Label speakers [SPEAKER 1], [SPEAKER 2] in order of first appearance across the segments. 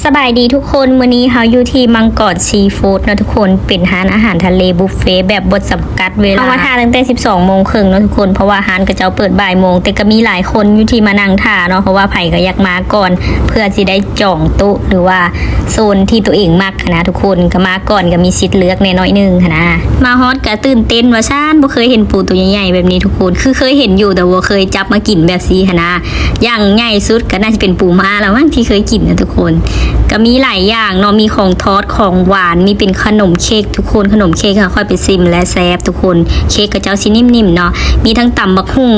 [SPEAKER 1] สบายดีทุกคนมื้อนี้เฮาอยู่ที่มังกรซีฟู้ดเนาะทุกคนเป็นร้านอาหารทะเลบุฟเฟ่แบบบ่จำกัดเวลาเฮามาทานตั้งแต่ 12:30 นเนาะทุกคนเพราะว่าร้านก็เจ้าเปิดบ่ายโมงแต่ก็มีหลายคนอยู่ที่มานั่งท่าเนาะเพราะว่าไผก็อยากมาก่อนเพื่อสิได้จองโต๊ะหรือว่าโซนที่ตัวเองมักนะทุกคนก็มาก่อนก็มีสิทธิ์เลือกแน่น้อยนึงนะมาฮอตก็ตื่นเต้นว่าซ่านบ่เคยเห็นปูตัวใหญ่ๆแบบนี้ทุกคนคือเคยเห็นอยู่แต่บ่เคยจับมากินแบบนี้นะอย่างใหญ่สุดก็น่าจะเป็นปูม้าแล้วมั้งที่เคยกินนะทุกคนก็มีหลายอย่างเนาะมีของทอดของหวานมีเป็นขนมเค้กทุกคนขนมเค้กค่ะค่อยไปซิมและแซ่บทุกคนเค้กกับเจ้าชิ้นนิ่มๆเนาะมีทั้งตำบักหุ่ง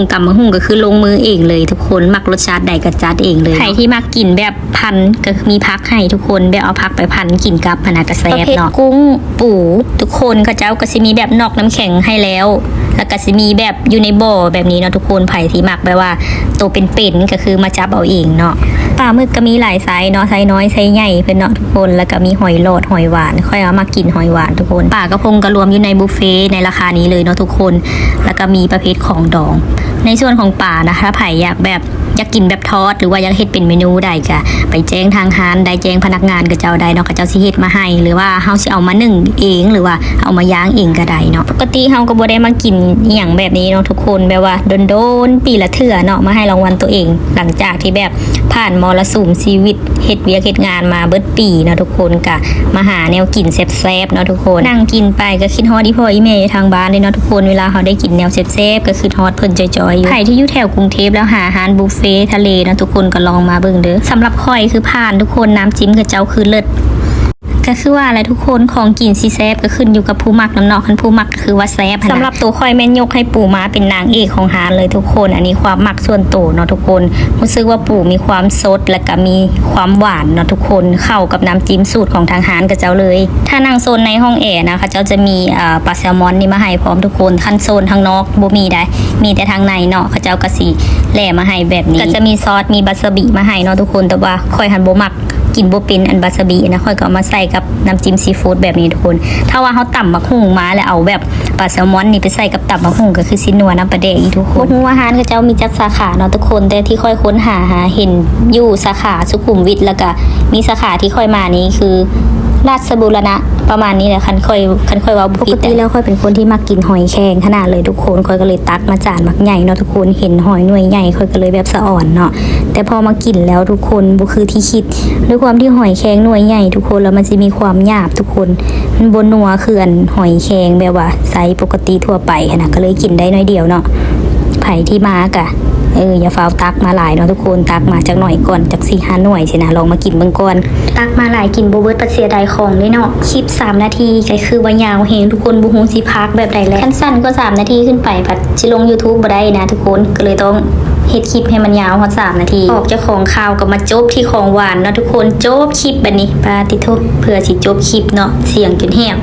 [SPEAKER 1] ก็คือลงมือเองเลยทุกคนมักรสชาติใดก็จัดเองเลยใครที่มักกินแบบพันก็มีพักให้ทุกคนแบบเอาพักไปพันกินกับพนักกระแซบเนาะกุ้งปูทุกคนเขาเจ้าก็สิมีแบบนอกน้ำแข็งให้แล้วแล้วก็สิมีแบบอยู่ในบ่อแบบนี้เนาะทุกคนไผ่ที่มักแบบว่าโตเป็นก็คือมาจับเอาเองเนาะปลาหมึกก็มีหลายไซส์เนาะไซส์น้อยไซส์ใหญ่เป็นเนาะทุกคนแล้วก็มีหอยโหลดหอยหวานค่อยเอามากินหอยหวานทุกคนปลากระพงก็รวมอยู่ในบุฟเฟ่ในราคานี้เลยเนาะทุกคนแล้วก็มีประเภทของดองในส่วนของปลานะคะไผ่อยากกินแบบทอดหรือว่าอยากเฮ็ดเป็นเมนูใดก็ไปแจ้งทางร้านได้แจ้งพนักงานกับเจ้าใดเนาะกับเจ้าสิเฮ็ดมาให้หรือว่าเฮาสิเอามานึ่งเองหรือว่าเอามาย่างเองก็ได้เนาะปกติเฮาก็บ่ได้มากินอีหยังแบบนี้เนาะทุกคนแบบว่าโดนๆปีละเทื่อเนาะมาให้รางวัลตัวเองหลังจากที่แบบผ่านมรสุมชีวิตเฮ็ดเวียกเฮ็ดงานมาเบิดปีเนาะทุกคนก็มาหาแนวกินแซ่บๆเนาะทุกคนนั่งกินไปก็คิดฮอดอีพ่ออีแม่ทางบ้านเลยเนาะทุกคนเวลาเฮาได้กินแนวแซ่บๆก็คือฮอดเพิ่นจอยๆอยู่ใครที่อยู่แถวกรุงเทพแล้วหาอาหารบุฟเฟ่ทะเลนะทุกคนก็ลองมาเบิ่งเด้อสำหรับข่อยคือผ่านทุกคนน้ำจิ้มกับเจ้าคือเลิศก็คือว่าอะไรทุกคนของกินซีแซบก็ขึ้นอยู่กับผู้มักน้ำเนาะคันผู้มักก็คือว่าแซบสำหรับตัวข่อยแม่นยกให้ปูม้าเป็นนางเอกของร้านเลยทุกคนอันนี้ความมักส่วนตัวเนาะทุกคนรู้สึกว่าปูมีความสดและก็มีความหวานเนาะทุกคนเข้ากับน้ำจิ้มสูตรของทางร้านกับเจ้าเลยถ้านั่งโซนในห้องแอร์นะคะเจ้าจะมีปลาแซลมอนนี่มาให้พร้อมทุกคนคันโซนทางนอกบ่มีได้มีแต่ทางในเนาะเขาเจ้าก็สิแล่มาให้แบบนี้ก็จะมีซอสมีวาซาบิมาให้เนาะทุกคนแต่ว่าข่อยหันบ่มักกินบ่เป็นอันวาซาบินะค่อยก็เอามาใส่กับน้ำจิ้มซีฟู้ดแบบนี้ทุกคนถ้าว่าเขาตำบักหุ่งมาแล้วเอาแบบปลาแซลมอนนี่ไปใส่กับตำบักหุ่งก็คือสินัวน้ำปลาแดกอีกทุกคนฮู้ว่าร้านก็เจ้ามีจักสาขาเนาะทุกคนแต่ที่ค่อยค้นหาเห็นอยู่สาขาสุขุมวิทแล้วก็มีสาขาที่ค่อยมานี้คือราชบุรณะประมาณนี้แหละคันค่อยว่าปกติแล้วค่อยเป็นคนที่มักกินหอยแครงขนาดเลยทุกคนค่อยก็เลยตักมาจานมักใหญ่เนาะทุกคนเห็นหอยหน่วยใหญ่ค่อยก็เลยแบบสะอ่อนเนาะแต่พอมากินแล้วทุกคนบ่คือที่คิดด้วยความที่หอยแครงหน่วยใหญ่ทุกคนแล้วมันจะมีความหยาบทุกคนมันบ่นัวคืออันหอยแครงแบบว่าไซส์ปกติทั่วไปนะก็เลยกินได้น้อยเดียวเนาะไผที่มากะอย่าฟ้าวตักมาหลายเนาะทุกคนตักมาจากหน่อยก่อนจาก4-5 หน่วยสินะลองมากินเบิ่งก่อนตักมาหลายกินบ่เบิดประเสียดายของเด้เนาะคลิป3 นาทีก็คือว่ายาวแฮงทุกคนบ่ฮู้สิพักแบบใดแล้วคันสั้นก็3 นาทีขึ้นไปพัดสิลง YouTube บ่ได้นะทุกคนก็เลยต้องเฮ็ดคลิปให้มันยาวฮอด3 นาทีออกจากของข้าวก็มาจบที่ของหวานเนาะทุกคนจบคลิปบัดนี้ปาติโทเพื่อสิจบคลิปเนาะเสียงจนแหบ